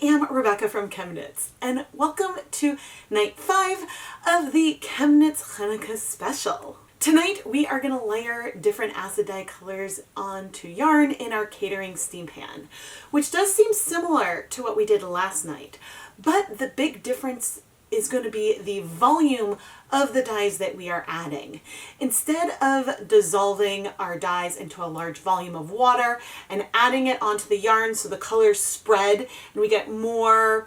am Rebecca from ChemKnits, and welcome to night 5 of the ChemKnits Chanukah special. Tonight we are going to layer different acid dye colors onto yarn in our catering steam pan, which does seem similar to what we did last night, but the big difference is going to be the volume of the dyes that we are adding. Instead of dissolving our dyes into a large volume of water and adding it onto the yarn so the colors spread and we get more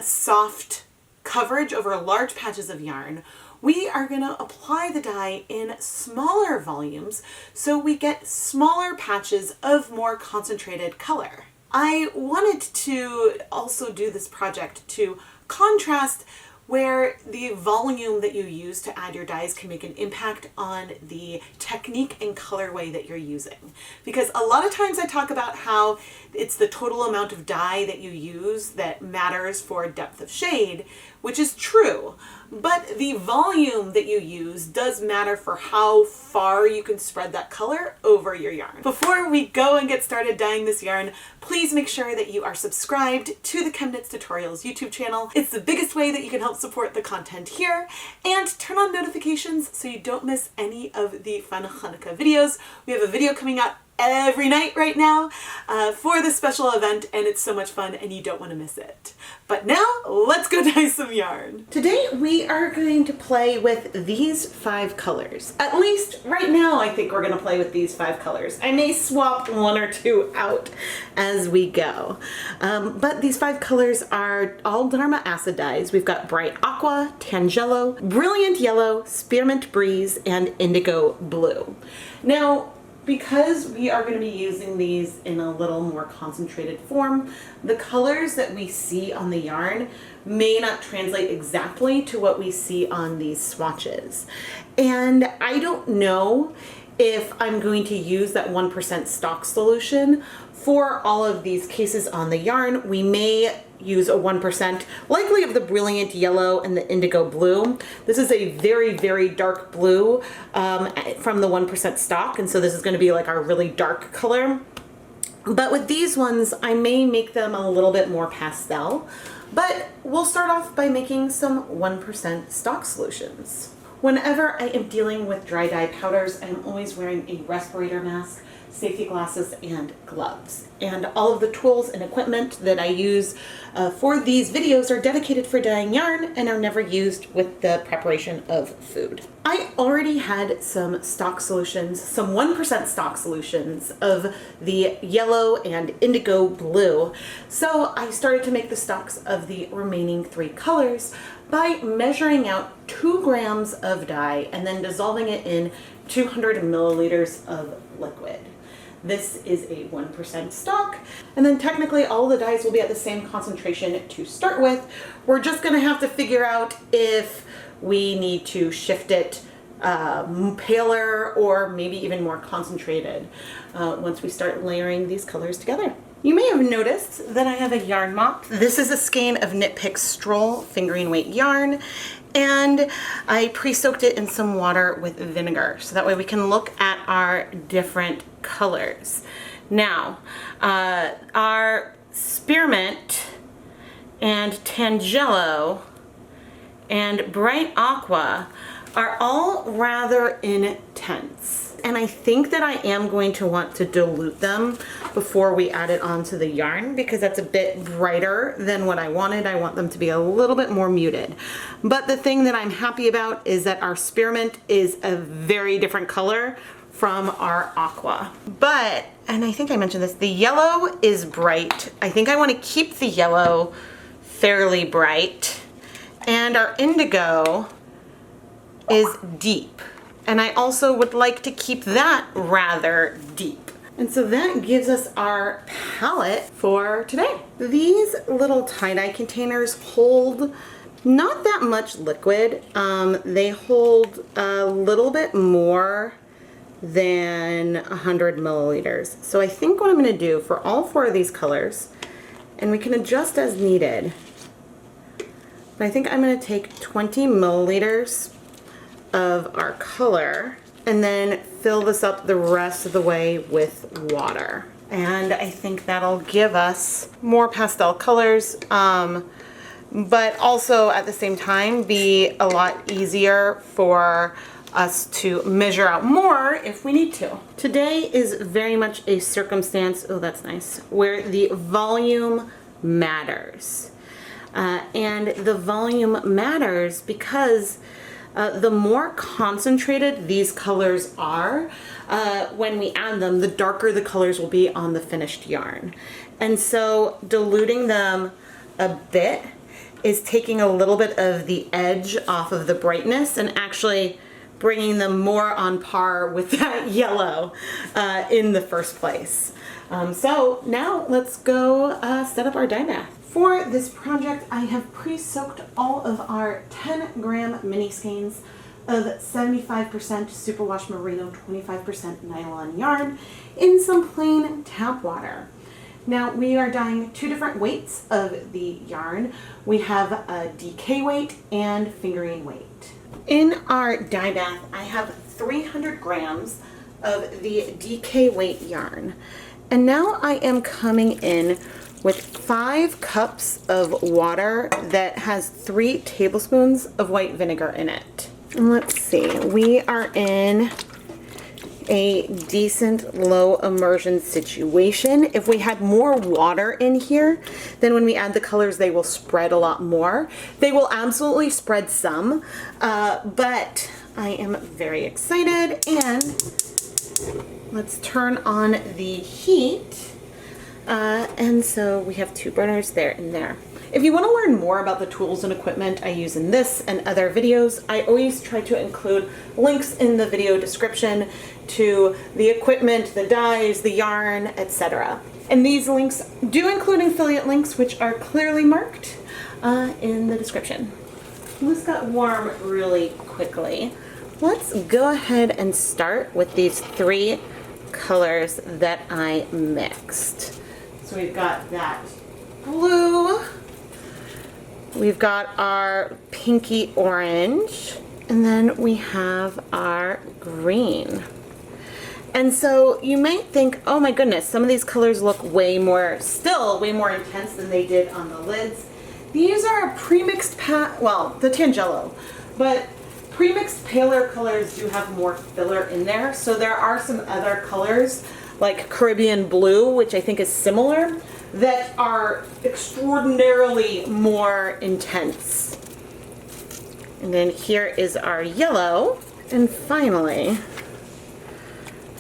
soft coverage over large patches of yarn, we are going to apply the dye in smaller volumes so we get smaller patches of more concentrated color. I wanted to also do this project to contrast where the volume that you use to add your dyes can make an impact on the technique and colorway that you're using. Because a lot of times I talk about how it's the total amount of dye that you use that matters for depth of shade, which is true, but the volume that you use does matter for how far you can spread that color over your yarn. Before we go and get started dyeing this yarn, please make sure that you are subscribed to the ChemKnits Tutorials YouTube channel. It's the biggest way that you can help support the content here, and turn on notifications so you don't miss any of the fun Chanukah videos. We have a video coming out every night right now for this special event, and it's so much fun and you don't want to miss it. But now let's go dye some yarn. Today we are going to play with these 5 colors. At least right now I think we're going to play with these 5 colors. I may swap 1 or 2 out as we go. But these 5 colors are all Dharma acid dyes. We've got bright aqua, Tangelo, brilliant yellow, spearmint breeze, and indigo blue. Now, because we are going to be using these in a little more concentrated form, the colors that we see on the yarn may not translate exactly to what we see on these swatches. And I don't know if I'm going to use that 1% stock solution for all of these cases on the yarn. We may use a 1%, likely of the brilliant yellow and the indigo blue. This is a very, very dark blue from the 1% stock, and so this is going to be like our really dark color. But with these ones, I may make them a little bit more pastel, but we'll start off by making some 1% stock solutions. Whenever I am dealing with dry dye powders, I'm always wearing a respirator mask, safety glasses, and gloves. And all of the tools and equipment that I use for these videos are dedicated for dyeing yarn and are never used with the preparation of food. I already had some stock solutions, some 1% stock solutions of the yellow and indigo blue. So I started to make the stocks of the remaining 3 colors by measuring out 2 grams of dye and then dissolving it in 200 milliliters of liquid. This is a 1% stock, and then technically all the dyes will be at the same concentration to start with. We're just going to have to figure out if we need to shift it paler or maybe even more concentrated once we start layering these colors together. You may have noticed that I have a yarn mop. This is a skein of Knit Pick Stroll fingering weight yarn, and I pre-soaked it in some water with vinegar so that way we can look at our different colors. Now, our Spearmint and Tangelo and Bright Aqua are all rather intense. And I think that I am going to want to dilute them before we add it onto the yarn because that's a bit brighter than what I wanted. I want them to be a little bit more muted. But the thing that I'm happy about is that our Spearmint is a very different color from our aqua. But, and I think I mentioned this, the yellow is bright. I think I want to keep the yellow fairly bright. And our indigo is deep. And I also would like to keep that rather deep. And so that gives us our palette for today. These little tie-dye containers hold not that much liquid. They hold a little bit more than 100 milliliters. So I think what I'm going to do for all 4 of these colors, and we can adjust as needed, but I think I'm going to take 20 milliliters of our color and then fill this up the rest of the way with water. And I think that'll give us more pastel colors, but also at the same time be a lot easier for us to measure out more if we need to. Today is very much a circumstance, oh that's nice, where the volume matters. And the volume matters because the more concentrated these colors are, when we add them, the darker the colors will be on the finished yarn. And so diluting them a bit is taking a little bit of the edge off of the brightness and actually bringing them more on par with that yellow in the first place. So now let's go set up our dye bath. For this project, I have pre-soaked all of our 10-gram mini skeins of 75% superwash merino, 25% nylon yarn in some plain tap water. Now we are dyeing 2 different weights of the yarn. We have a DK weight and fingering weight. In our dye bath, I have 300 grams of the DK weight yarn. And now I am coming in with 5 cups of water that has 3 tablespoons of white vinegar in it. And let's see, we are in a decent low immersion situation. If we had more water in here, then when we add the colors, they will spread a lot more. They will absolutely spread some, but I am very excited, and let's turn on the heat. And so we have 2 burners there and there. If you want to learn more about the tools and equipment I use in this and other videos, I always try to include links in the video description to the equipment, the dyes, the yarn, etc. And these links do include affiliate links, which are clearly marked in the description. This got warm really quickly. Let's go ahead and start with these 3 colors that I mixed. So we've got that blue, we've got our pinky orange, and then we have our green. And so you might think, oh my goodness, some of these colors look still way more intense than they did on the lids. These are pre-mixed, the Tangelo, but pre-mixed paler colors do have more filler in there. So there are some other colors like Caribbean blue, which I think is similar, that are extraordinarily more intense. And then here is our yellow. And finally,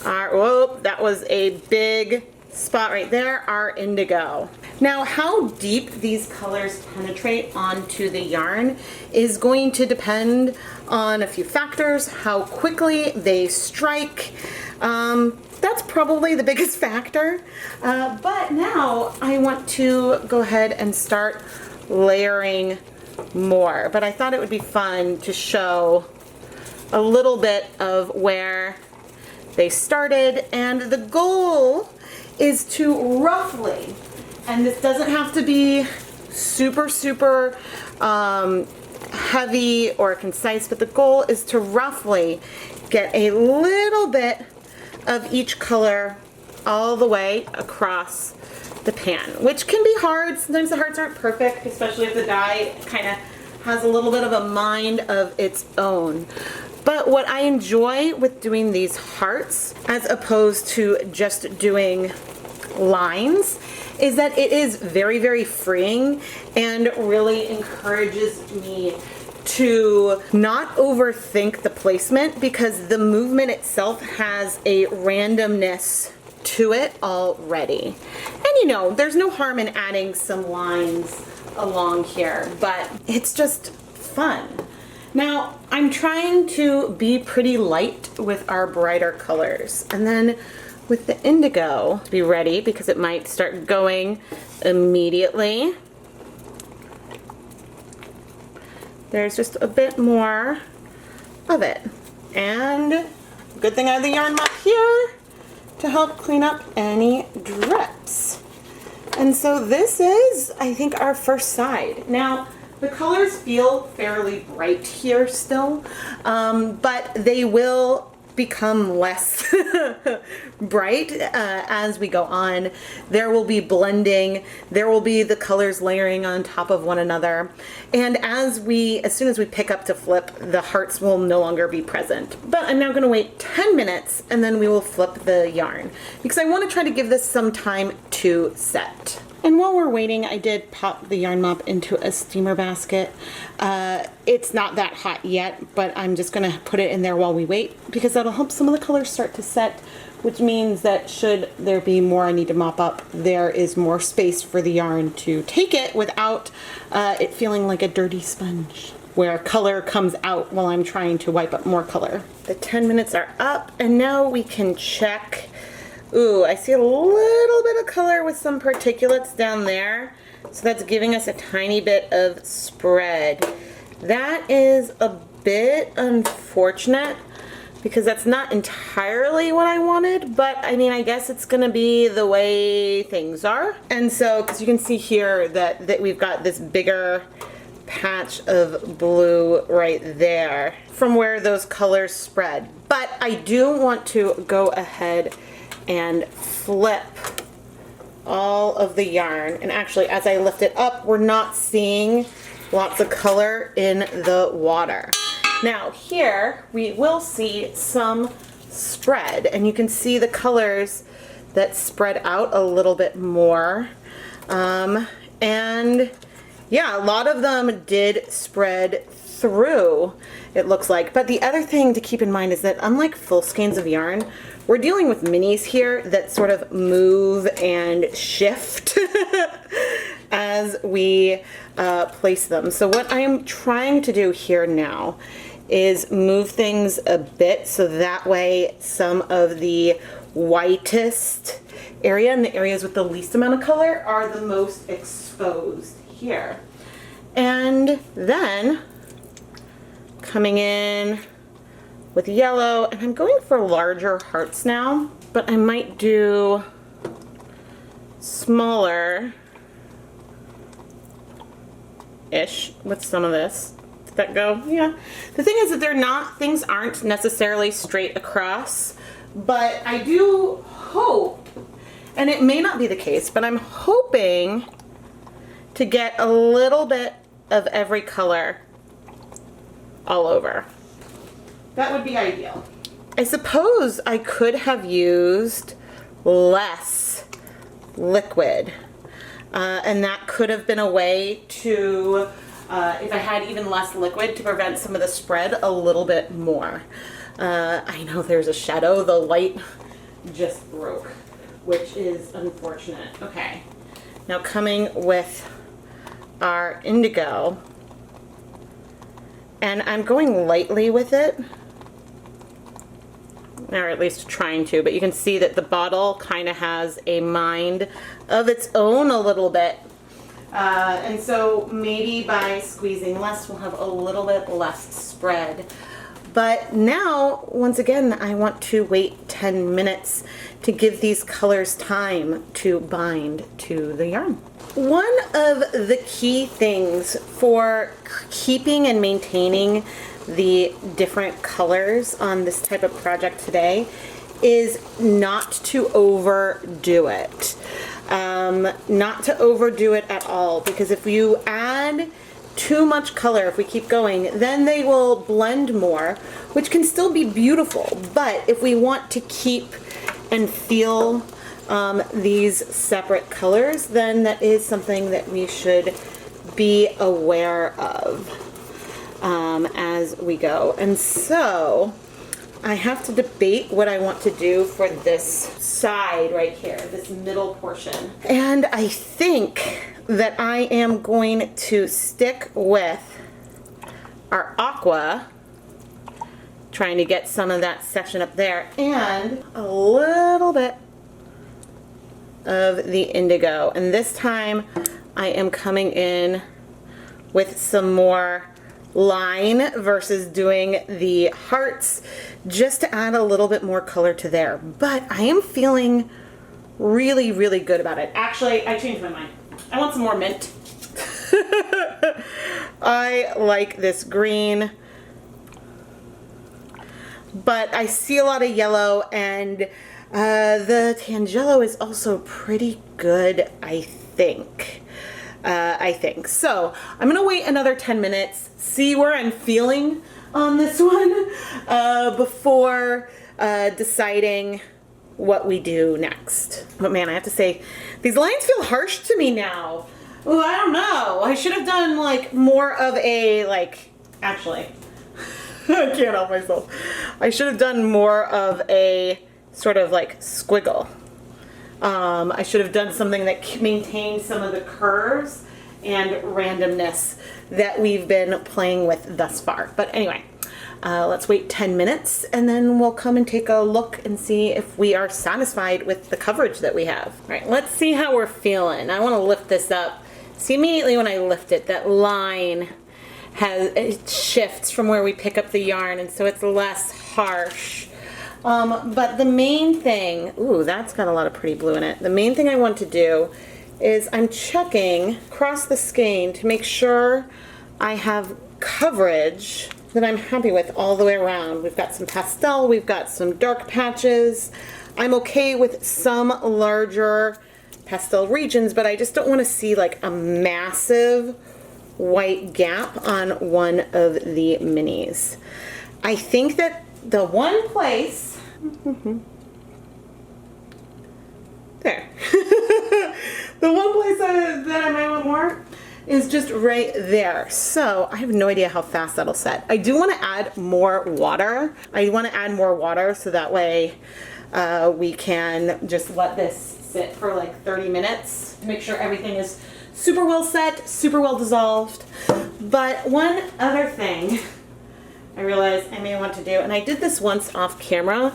that was a big spot right there, our indigo. Now, how deep these colors penetrate onto the yarn is going to depend on a few factors, how quickly they strike. That's probably the biggest factor. But now I want to go ahead and start layering more. But I thought it would be fun to show a little bit of where they started, and the goal is to roughly, and this doesn't have to be super heavy or concise, but the goal is to roughly get a little bit of each color all the way across the pan, which can be hard. Sometimes the hearts aren't perfect, especially if the dye kind of has a little bit of a mind of its own. But what I enjoy with doing these hearts, as opposed to just doing lines, is that it is very freeing and really encourages me to not overthink the placement, because the movement itself has a randomness to it already. And you know, there's no harm in adding some lines along here, but it's just fun. Now, I'm trying to be pretty light with our brighter colors, and then with the indigo, be ready because it might start going immediately. There's just a bit more of it. And good thing I have the yarn mop here to help clean up any drips. And so this is, I think, our first side. Now, the colors feel fairly bright here still, but they will become less bright as we go on. There will be blending, there will be the colors layering on top of one another, and as soon as we pick up to flip, the hearts will no longer be present. But I'm now going to wait 10 minutes and then we will flip the yarn because I want to try to give this some time to set. And while we're waiting, I did pop the yarn mop into a steamer basket. It's not that hot yet, but I'm just gonna put it in there while we wait because that'll help some of the colors start to set, which means that should there be more I need to mop up, there is more space for the yarn to take it without it feeling like a dirty sponge where color comes out while I'm trying to wipe up more color. The 10 minutes are up and now we can check. Ooh, I see a little bit of color with some particulates down there. So that's giving us a tiny bit of spread. That is a bit unfortunate because that's not entirely what I wanted, but I mean, I guess it's gonna be the way things are. And so, because you can see here that we've got this bigger patch of blue right there from where those colors spread. But I do want to go ahead and flip all of the yarn, and actually as I lift it up we're not seeing lots of color in the water. Now here we will see some spread and you can see the colors that spread out a little bit more, and yeah, a lot of them did spread through, it looks like. But the other thing to keep in mind is that unlike full skeins of yarn, we're dealing with minis here that sort of move and shift as we place them. So what I'm trying to do here now is move things a bit so that way some of the whitest area and the areas with the least amount of color are the most exposed here. And then coming in with yellow, and I'm going for larger hearts now, but I might do smaller-ish with some of this. Did that go? Yeah. The thing is that things aren't necessarily straight across, but I do hope, and it may not be the case, but I'm hoping to get a little bit of every color all over. That would be ideal. I suppose I could have used less liquid, and that could have been a way to, if I had even less liquid, to prevent some of the spread a little bit more. I know there's a shadow, the light just broke, which is unfortunate. Okay, now coming with our indigo, and I'm going lightly with it, or at least trying to, but you can see that the bottle kind of has a mind of its own a little bit. And so maybe by squeezing less, we'll have a little bit less spread. But now, once again, I want to wait 10 minutes to give these colors time to bind to the yarn. One of the key things for keeping and maintaining the different colors on this type of project today is not to overdo it. Not to overdo it at all, because if you add too much color, if we keep going, then they will blend more, which can still be beautiful. But if we want to keep and feel these separate colors, then that is something that we should be aware of as we go. And so I have to debate what I want to do for this side right here, this middle portion. And I think that I am going to stick with our Aqua, trying to get some of that section up there, and a little bit of the indigo. And this time I am coming in with some more line versus doing the hearts, just to add a little bit more color to there. But I am feeling really, really good about it. Actually, I changed my mind. I want some more mint. I like this green. but I see a lot of yellow, and the Tangelo is also pretty good, I think. So I'm gonna wait another 10 minutes, see where I'm feeling on this one before deciding what we do next. But man, I have to say, these lines feel harsh to me now. Oh, I don't know. I should have done like more of a, like, actually, I can't help myself. I should have done more of a sort of like squiggle. I should have done something that maintained some of the curves and randomness that we've been playing with thus far. But anyway, let's wait 10 minutes and then we'll come and take a look and see if we are satisfied with the coverage that we have. All right, let's see how we're feeling. I want to lift this up. See, immediately when I lift it, that line it shifts from where we pick up the yarn, and so it's less harsh. But the main thing, ooh, that's got a lot of pretty blue in it. The main thing I want to do is I'm checking across the skein to make sure I have coverage that I'm happy with all the way around. We've got some pastel, we've got some dark patches. I'm okay with some larger pastel regions, but I just don't want to see like a massive white gap on one of the minis. I think that the one place there. The one place that I might want more is just right there. So I have no idea how fast that'll set. I do want to add more water. I want to add more water so that way we can just let this sit for like 30 minutes to make sure everything is super well set, super well dissolved. But one other thing I realized I may want to do, and I did this once off camera,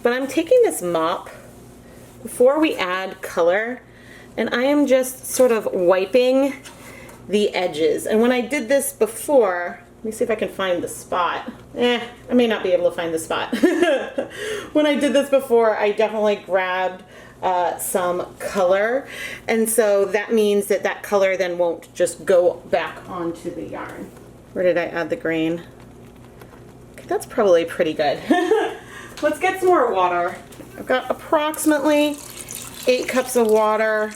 but I'm taking this mop before we add color, and I am just sort of wiping the edges. And when I did this before, let me see if I can find the spot. I may not be able to find the spot. When I did this before, I definitely grabbed some color, and so that means that that color then won't just go back onto the yarn. Where did I add the grain? Okay, that's probably pretty good. Let's get some more water. I've got approximately 8 cups of water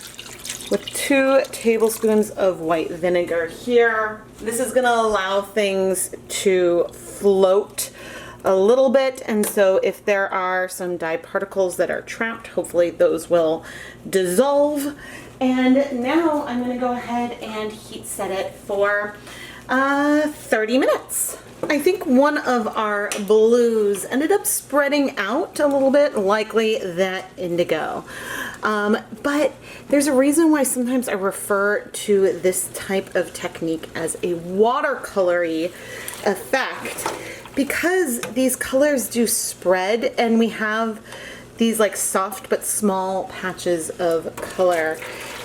with 2 tablespoons of white vinegar here. This is gonna allow things to float a little bit, and so if there are some dye particles that are trapped, hopefully those will dissolve. And now I'm gonna go ahead and heat set it for 30 minutes. I think one of our blues ended up spreading out a little bit, likely that indigo. But there's a reason why sometimes I refer to this type of technique as a watercolory effect, because these colors do spread and we have these like soft but small patches of color.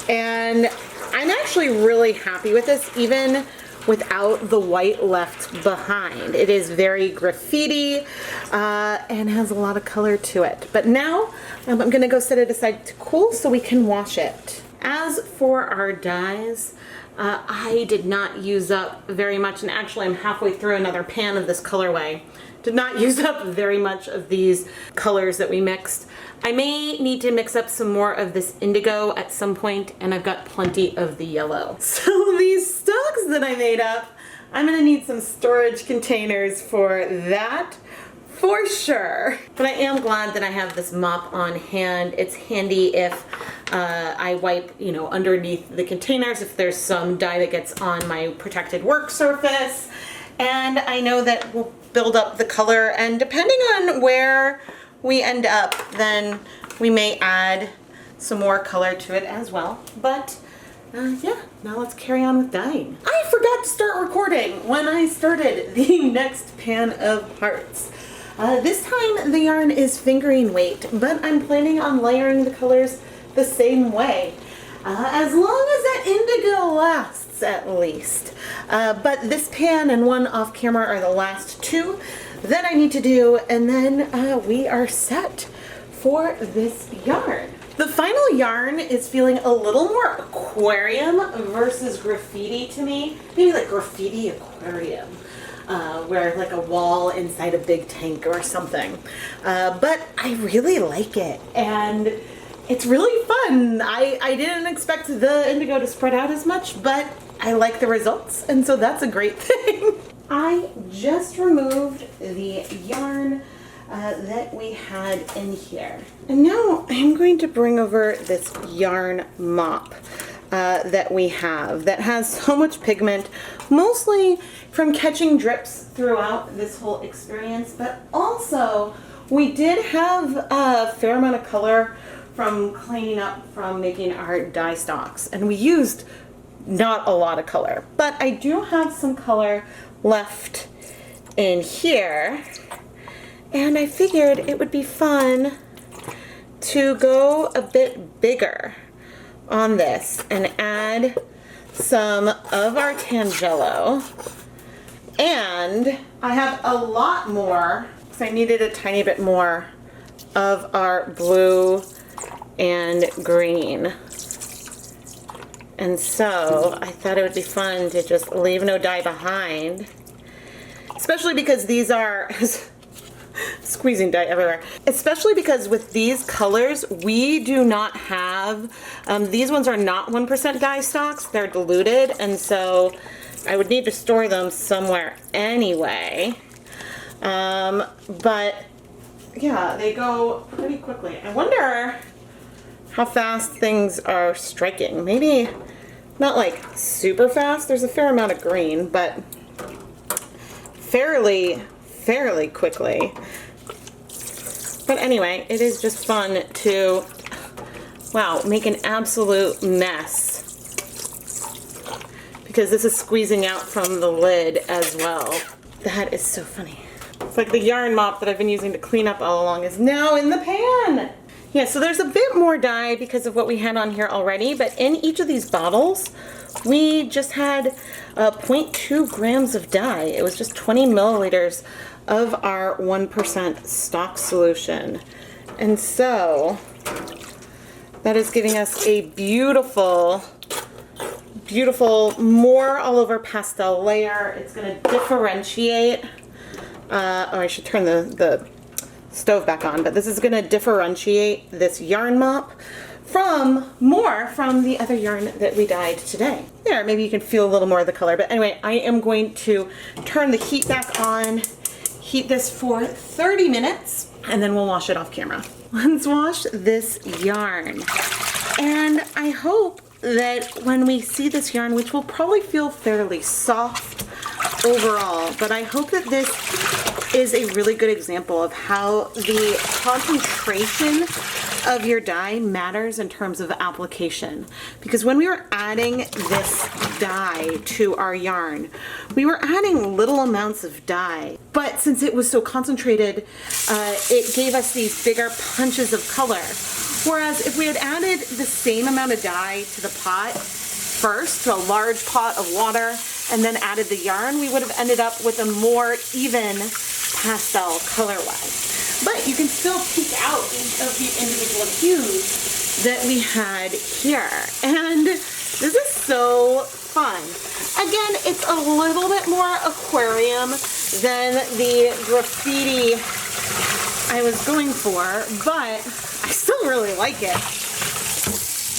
And I'm actually really happy with this, even without the white left behind. It is very graffiti and has a lot of color to it. But now I'm gonna go set it aside to cool so we can wash it. As for our dyes, I did not use up very much, and actually I'm halfway through another pan of this colorway. Did not use up very much of these colors that we mixed. I may need to mix up some more of this indigo at some point, and I've got plenty of the yellow. So these stocks that I made up, I'm gonna need some storage containers for that, for sure. But I am glad that I have this mop on hand. It's handy if I wipe, you know, underneath the containers if there's some dye that gets on my protected work surface. And I know that we'll build up the color, and depending on where we end up, then we may add some more color to it as well. But yeah, now let's carry on with dyeing. I forgot to start recording when I started the next pan of parts. This time the yarn is fingering weight, but I'm planning on layering the colors the same way. As long as that indigo lasts, at least. But this pan and one off camera are the last 2 that I need to do, and then we are set for this yarn. The final yarn is feeling a little more aquarium versus graffiti to me. Maybe like graffiti aquarium. where like a wall inside a big tank or something. But I really like it, and it's really fun. I didn't expect the indigo to spread out as much, but I like the results, and so that's a great thing. I just removed the yarn that we had in here. And now I'm going to bring over this yarn mop that we have that has so much pigment, mostly from catching drips throughout this whole experience, but also we did have a fair amount of color from cleaning up from making our dye stocks, and we used not a lot of color, but I do have some color left in here, and I figured it would be fun to go a bit bigger on this and add some of our Tangelo. And I have a lot more, because I needed a tiny bit more of our blue and green. And so I thought it would be fun to just leave no dye behind, especially because these are squeezing dye everywhere. Especially because with these colors, we do not have, these ones are not 1% dye stocks, they're diluted, and so I would need to store them somewhere anyway. But yeah, they go pretty quickly. I wonder how fast things are striking. Maybe not like super fast, there's a fair amount of green, but fairly quickly. But anyway, it is just fun to, wow, make an absolute mess, because this is squeezing out from the lid as well. That is so funny. It's like the yarn mop that I've been using to clean up all along is now in the pan. Yeah, so there's a bit more dye because of what we had on here already, but in each of these bottles, we just had 0.2 grams of dye. It was just 20 milliliters of our 1% stock solution. And so that is giving us a beautiful, beautiful, more all over pastel layer. It's gonna differentiate, oh, I should turn the stove back on, but this is gonna differentiate this yarn mop from the other yarn that we dyed today. There, maybe you can feel a little more of the color, but anyway, I am going to turn the heat back on, heat this for 30 minutes, and then we'll wash it off camera. Let's wash this yarn. And I hope that when we see this yarn, which will probably feel fairly soft overall, but I hope that this is a really good example of how the concentration of your dye matters in terms of application. Because when we were adding this dye to our yarn, we were adding little amounts of dye, but since it was so concentrated, it gave us these bigger punches of color. Whereas if we had added the same amount of dye to the pot first, to a large pot of water, and then added the yarn, we would have ended up with a more even pastel colorway. But you can still peek out each of the individual hues that we had here. And this is so fun. Again, it's a little bit more aquarium than the graffiti I was going for, but I still really like it.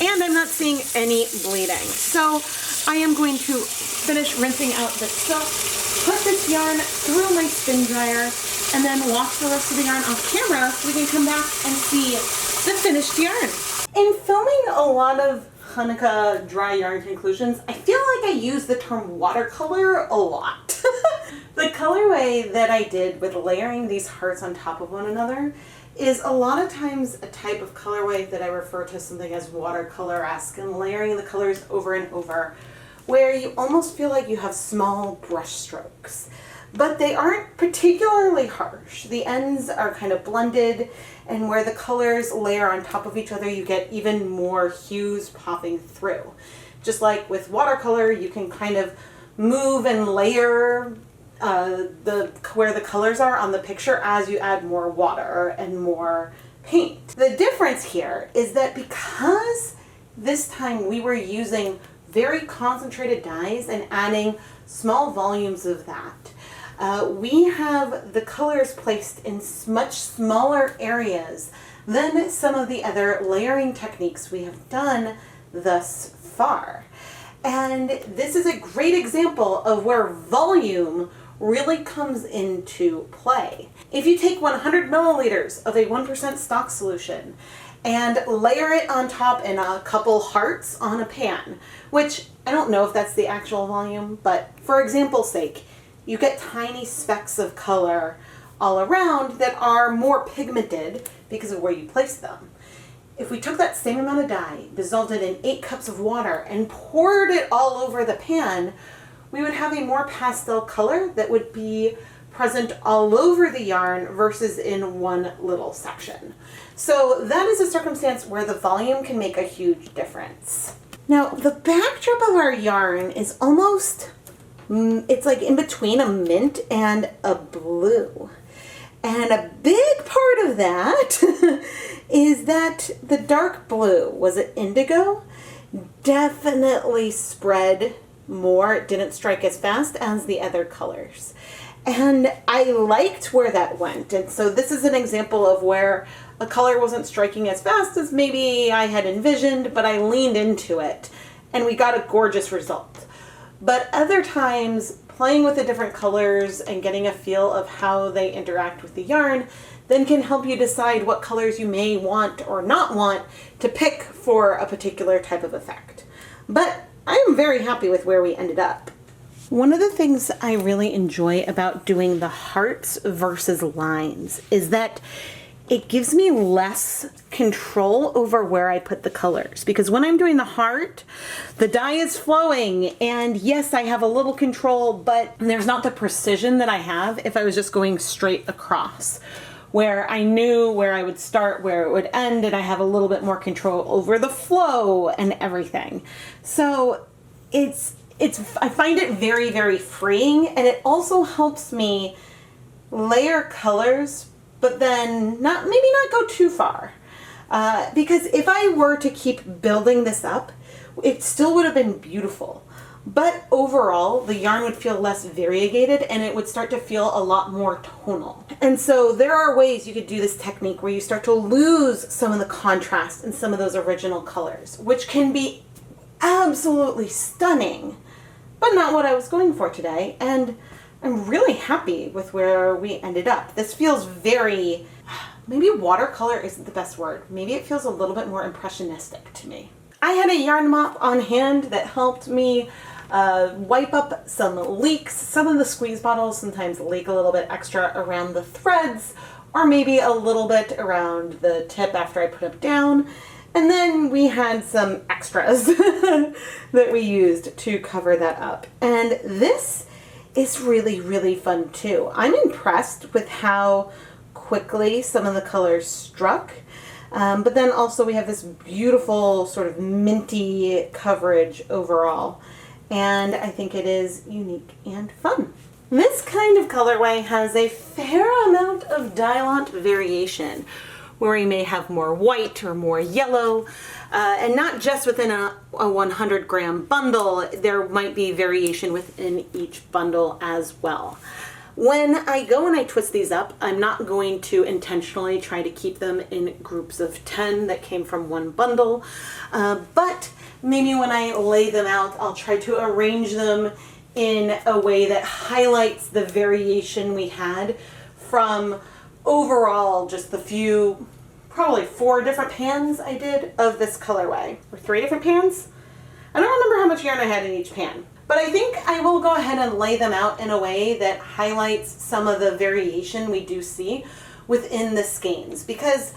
And I'm not seeing any bleeding. So I am going to finish rinsing out the silk, put this yarn through my spin dryer, and then wash the rest of the yarn off camera so we can come back and see the finished yarn. In filming a lot of Chanukah dry yarn conclusions, I feel like I use the term watercolor a lot. The colorway that I did with layering these hearts on top of one another is a lot of times a type of colorway that I refer to something as watercolor-esque, and layering the colors over and over, where you almost feel like you have small brush strokes. But they aren't particularly harsh. The ends are kind of blended, and where the colors layer on top of each other, you get even more hues popping through. Just like with watercolor, you can kind of move and layer where the colors are on the picture as you add more water and more paint. The difference here is that because this time we were using very concentrated dyes and adding small volumes of that, we have the colors placed in much smaller areas than some of the other layering techniques we have done thus far. And this is a great example of where volume really comes into play. If you take 100 milliliters of a 1% stock solution and layer it on top in a couple hearts on a pan, which I don't know if that's the actual volume, but for example's sake, you get tiny specks of color all around that are more pigmented because of where you place them. If we took that same amount of dye, dissolved it in 8 cups of water, and poured it all over the pan, we would have a more pastel color that would be present all over the yarn versus in one little section. So that is a circumstance where the volume can make a huge difference. Now, the backdrop of our yarn is almost, it's like in between a mint and a blue. And a big part of that is that the dark blue, was it indigo, definitely spread more. It didn't strike as fast as the other colors. And I liked where that went. And so this is an example of where a color wasn't striking as fast as maybe I had envisioned, but I leaned into it and we got a gorgeous result. But other times, playing with the different colors and getting a feel of how they interact with the yarn then can help you decide what colors you may want or not want to pick for a particular type of effect. But I am very happy with where we ended up. One of the things I really enjoy about doing the hearts versus lines is that it gives me less control over where I put the colors, because when I'm doing the heart, the dye is flowing and yes, I have a little control, but there's not the precision that I have if I was just going straight across, where I knew where I would start, where it would end, and I have a little bit more control over the flow and everything. So I find it very, very freeing, and it also helps me layer colors, but then maybe not go too far. Because if I were to keep building this up, it still would have been beautiful. But overall, the yarn would feel less variegated and it would start to feel a lot more tonal. And so there are ways you could do this technique where you start to lose some of the contrast in some of those original colors, which can be absolutely stunning, but not what I was going for today. And I'm really happy with where we ended up. This feels very, maybe watercolor isn't the best word. Maybe it feels a little bit more impressionistic to me. I had a yarn mop on hand that helped me wipe up some leaks. Some of the squeeze bottles sometimes leak a little bit extra around the threads, or maybe a little bit around the tip after I put them down. And then we had some extras that we used to cover that up. And this is really, really fun too. I'm impressed with how quickly some of the colors struck. But then also we have this beautiful sort of minty coverage overall. And I think it is unique and fun. This kind of colorway has a fair amount of dye variation, where we may have more white or more yellow, and not just within a 100 gram bundle. There might be variation within each bundle as well. When I go and I twist these up, I'm not going to intentionally try to keep them in groups of 10 that came from one bundle, but maybe when I lay them out, I'll try to arrange them in a way that highlights the variation we had from overall just the few, probably 4 different pans I did of this colorway. Or 3 different pans? I don't remember how much yarn I had in each pan. But I think I will go ahead and lay them out in a way that highlights some of the variation we do see within the skeins, because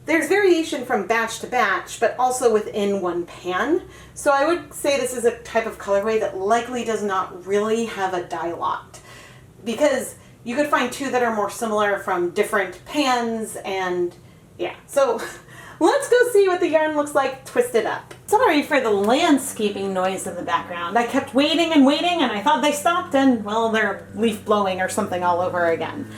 there's variation from batch to batch, but also within one pan. So I would say this is a type of colorway that likely does not really have a dye lot, because you could find 2 that are more similar from different pans, and yeah. So let's go see what the yarn looks like twisted up. Sorry for the landscaping noise in the background. I kept waiting and waiting and I thought they stopped and, well, they're leaf blowing or something all over again.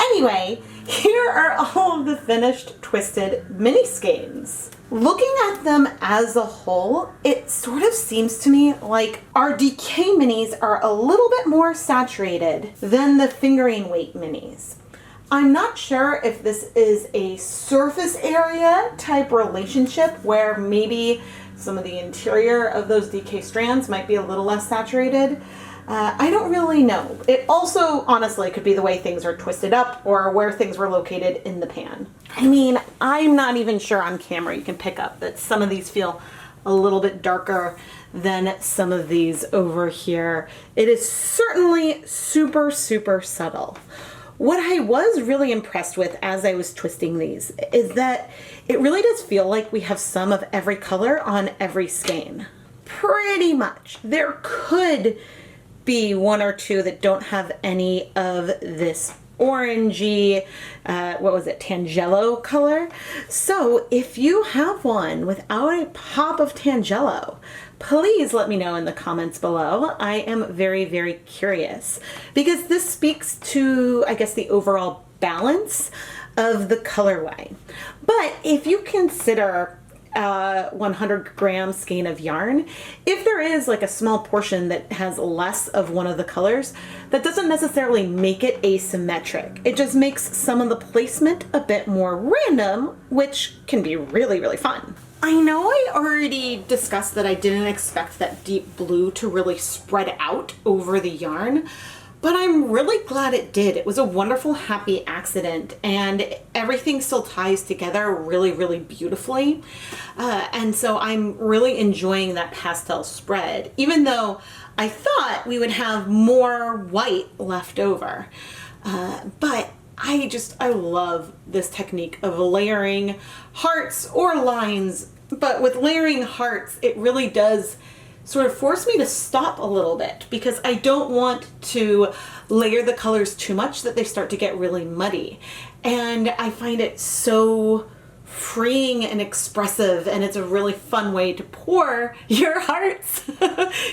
Anyway, here are all of the finished twisted mini skeins. Looking at them as a whole, it sort of seems to me like our DK minis are a little bit more saturated than the fingering weight minis. I'm not sure if this is a surface area type relationship where maybe some of the interior of those DK strands might be a little less saturated. I don't really know. It also honestly could be the way things are twisted up or where things were located in the pan. I mean, I'm not even sure on camera you can pick up that some of these feel a little bit darker than some of these over here. It is certainly super, super subtle. What I was really impressed with as I was twisting these is that it really does feel like we have some of every color on every skein. Pretty much. There could be one or two that don't have any of this orangey, what was it, Tangelo color. So if you have one without a pop of Tangelo, please let me know in the comments below. I am very, very curious because this speaks to, I guess, the overall balance of the colorway. But if you consider 100-gram skein of yarn, if there is like a small portion that has less of one of the colors, that doesn't necessarily make it asymmetric. It just makes some of the placement a bit more random, which can be really, really fun. I know I already discussed that I didn't expect that deep blue to really spread out over the yarn, but I'm really glad it did. It was a wonderful, happy accident, and everything still ties together really, really beautifully. And so I'm really enjoying that pastel spread, even though I thought we would have more white left over. But I love this technique of layering hearts or lines, but with layering hearts, it really does sort of force me to stop a little bit because I don't want to layer the colors too much that they start to get really muddy. And I find it so freeing and expressive, and it's a really fun way to pour your hearts,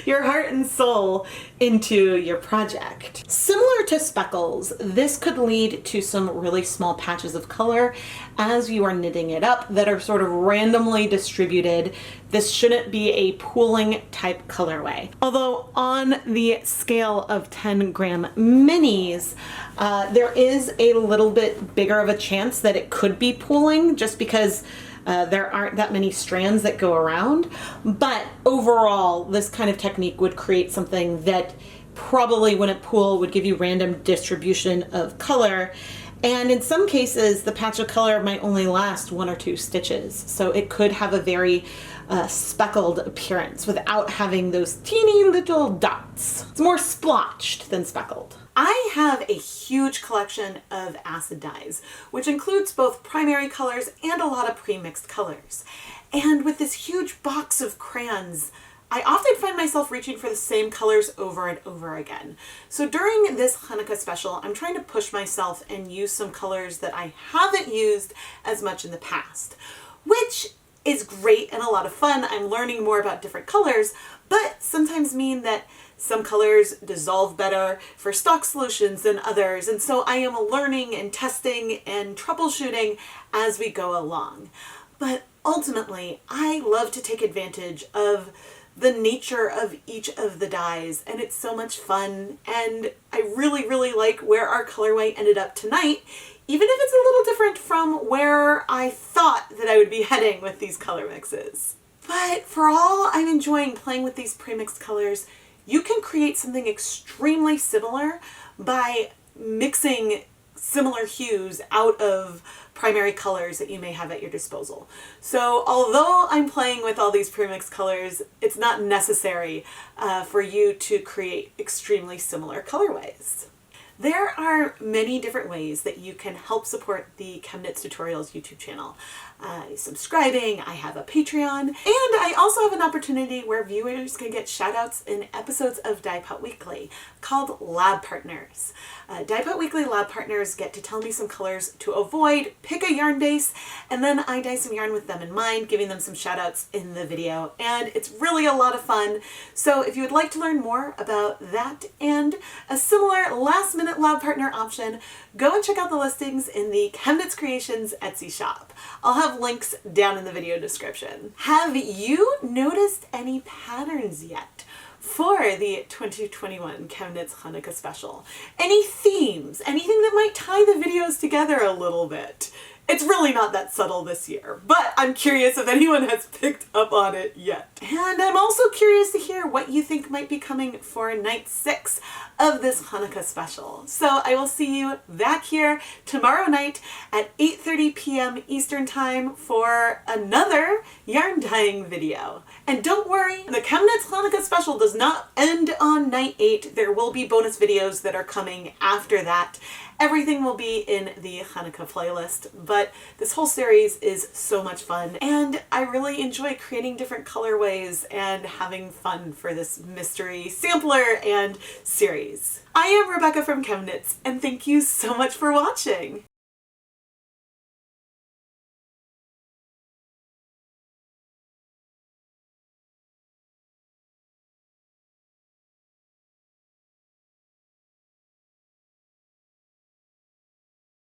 your heart and soul into your project. Similar to speckles, this could lead to some really small patches of color as you are knitting it up that are sort of randomly distributed. This shouldn't be a pooling type colorway. Although on the scale of 10-gram minis, there is a little bit bigger of a chance that it could be pooling just because there aren't that many strands that go around. But overall, this kind of technique would create something that probably wouldn't pool, would give you random distribution of color. And in some cases, the patch of color might only last 1 or 2 stitches. So it could have a very speckled appearance without having those teeny little dots. It's more splotched than speckled. I have a huge collection of acid dyes, which includes both primary colors and a lot of pre-mixed colors. And with this huge box of crayons, I often find myself reaching for the same colors over and over again. So during this Chanukah special, I'm trying to push myself and use some colors that I haven't used as much in the past, which is great and a lot of fun. I'm learning more about different colors, but sometimes mean that some colors dissolve better for stock solutions than others. And so I am learning and testing and troubleshooting as we go along. But ultimately, I love to take advantage of the nature of each of the dyes, and it's so much fun. And I really, really like where our colorway ended up tonight, even if it's a little different from where I thought that I would be heading with these color mixes. But for all I'm enjoying playing with these pre-mixed colors, you can create something extremely similar by mixing similar hues out of primary colors that you may have at your disposal. So although I'm playing with all these pre-mixed colors, it's not necessary for you to create extremely similar colorways. There are many different ways that you can help support the ChemKnits Tutorials YouTube channel. subscribing. I have a Patreon, and I also have an opportunity where viewers can get shout outs in episodes of Dyebath Weekly called Lab Partners. Dyebath Weekly Lab Partners get to tell me some colors to avoid, pick a yarn base, and then I dye some yarn with them in mind, giving them some shout outs in the video, and it's really a lot of fun. So if you would like to learn more about that and a similar last minute lab partner option, go and check out the listings in the ChemKnits Creations Etsy shop. I'll have links down in the video description. Have you noticed any patterns yet for the 2021 ChemKnits Chanukah special? Any themes? Anything that might tie the videos together a little bit? It's really not that subtle this year, but I'm curious if anyone has picked up on it yet. And I'm also curious to hear what you think might be coming for night 6 of this Chanukah special. So I will see you back here tomorrow night at 8:30 p.m. Eastern Time for another yarn dyeing video. And don't worry, the ChemKnits Chanukah special does not end on night 8. There will be bonus videos that are coming after that. Everything will be in the Chanukah playlist, but this whole series is so much fun, and I really enjoy creating different colorways and having fun for this mystery sampler and series. I am Rebecca from ChemKnits, and thank you so much for watching!